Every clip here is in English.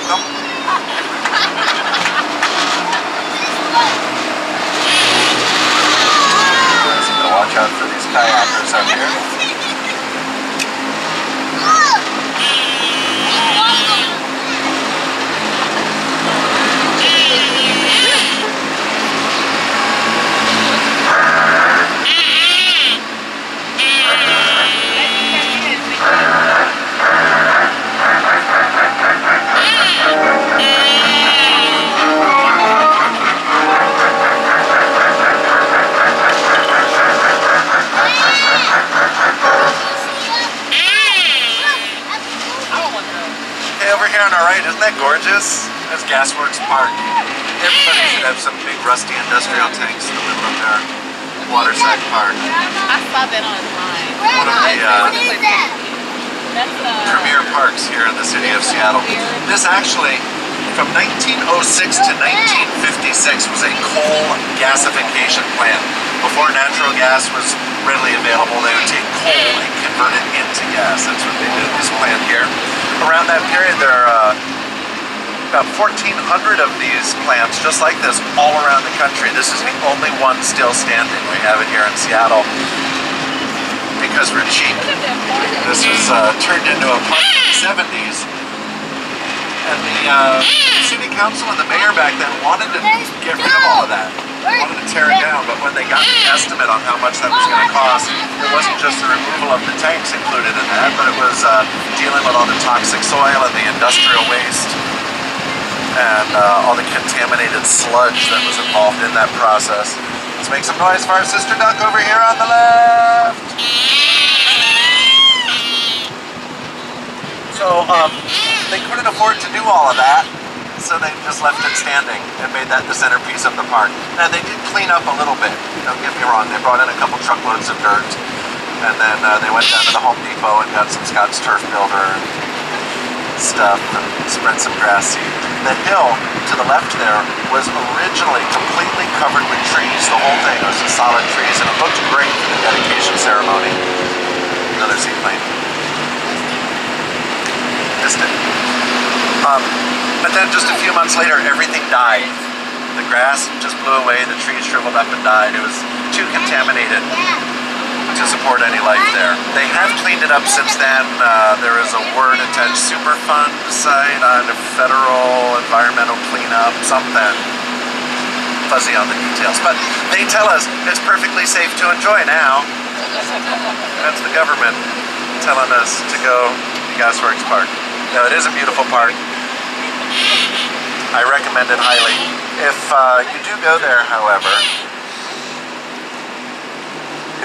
welcome. So gotta watch out for these kayakers out here. Here on our right, isn't that gorgeous? That's Gasworks Park. Everybody should have some big rusty industrial tanks in the middle of their waterside park. I saw that online. One of the premier parks here in the city of Seattle. This actually, from 1906 to 1956, was a coal gasification plant. Before natural gas was readily available, they would take coal and convert it into gas. That's what they did at this plant here. Around that period, there are about 1,400 of these plants just like this all around the country. This is the only one still standing. We have it here in Seattle because we're cheap. This was turned into a park in the 70s. And the city council and the mayor back then wanted to get rid of all of that. They wanted to tear it down, but when they got the estimate on how much that was going to cost, it wasn't just the removal of the tanks included in that, but it was dealing with all the toxic soil and the industrial waste and all the contaminated sludge that was involved in that process. Let's make some noise for our sister duck over here on the left. So they couldn't afford to do all of that, so they just left it standing and made that the centerpiece of the park. Now they did clean up a little bit, don't get me wrong. They brought in a couple truckloads of dirt, and then they went down to the Home Depot and got some Scott's Turf Builder and stuff and spread some grass seed. The hill to the left there was originally completely covered with trees. The whole thing was just solid trees, and it looked great for the dedication ceremony. Another seaplane. Missed it. But then just a few months later, everything died. The grass just blew away, the trees shriveled up and died. It was too contaminated to support any life there. They have cleaned it up since then. There is a word attached, Superfund site on a federal environmental cleanup, something fuzzy on the details. But they tell us it's perfectly safe to enjoy now. That's the government telling us to go to Gasworks Park. Now, it is a beautiful park. I recommend it highly. If you do go there, however,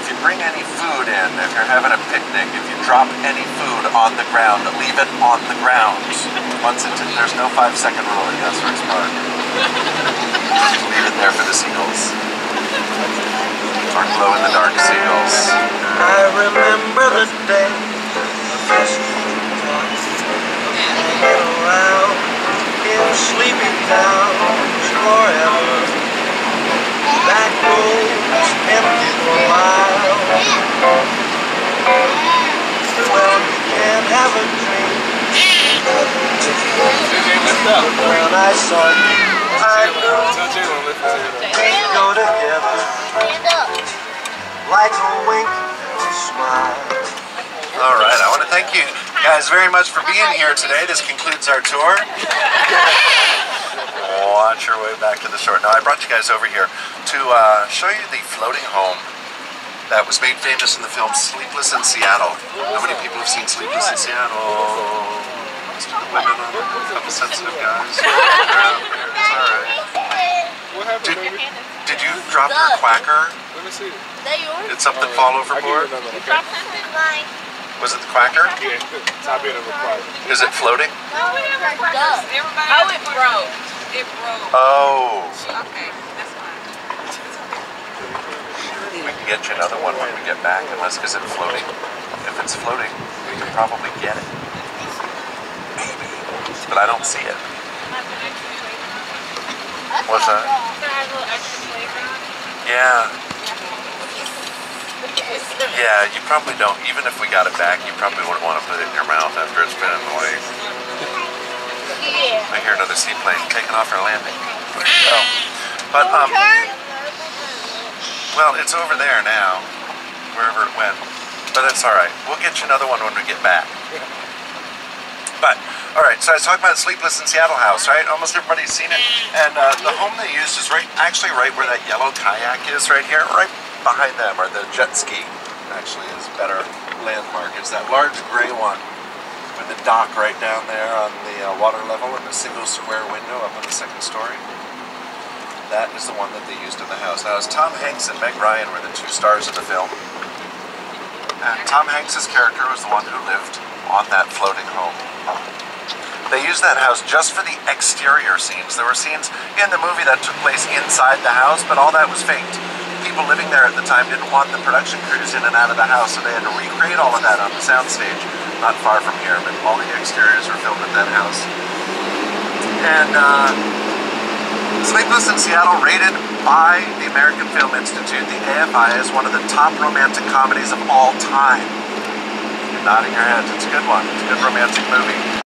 if you bring any food in, if you're having a picnic, if you drop any food on the ground, leave it on the ground. There's no 5-second rule at Gasworks Park. Just leave it there for the seagulls. Or glow-in-the-dark seagulls. I remember the day the first hanging around in sleepy towns forever. Back roads empty for a while. Well, you can't have a dream. When I saw you, I knew we'd go together like a wink or a smile. All right, I want to thank you guys very much for being here today. This concludes our tour. Watch your way back to the shore. Now, I brought you guys over here to show you the floating home that was made famous in the film Sleepless in Seattle. How many people have seen Sleepless in Seattle? Most of the women on it, a couple sensitive guys. It's all right. Did you drop your quacker? Let me see it. Did something fall overboard? Was it the quacker? Yeah, top end of a quacker. Is it floating? Oh, it broke. It broke. Oh. Okay, that's fine. We can get you another one when we get back, unless is it floating? If it's floating, we can probably get it. Maybe. But I don't see it. What's that? Yeah. Yeah, you probably don't. Even if we got it back, you probably wouldn't want to put it in your mouth after it's been in the way. I hear another seaplane taking off or landing. Where'd it go? But, well, it's over there now, wherever it went. But that's all right. We'll get you another one when we get back. But, all right, so I was talking about Sleepless in Seattle house, right? Almost everybody's seen it. And the home they used is actually right where that yellow kayak is right here, right behind them, or the jet ski, actually, is a better landmark. It's that large gray one with the dock right down there on the water level and the single square window up on the second story. That is the one that they used in the house. Now, as Tom Hanks and Meg Ryan were the two stars of the film. And Tom Hanks' character was the one who lived on that floating home. They used that house just for the exterior scenes. There were scenes in the movie that took place inside the house, but all that was faked. People living there at the time didn't want the production crews in and out of the house, so they had to recreate all of that on the soundstage, not far from here, but all the exteriors were filmed at that house. And Sleepless in Seattle, rated by the American Film Institute, the AFI, is one of the top romantic comedies of all time. You're nodding your heads. It's a good one. It's a good romantic movie.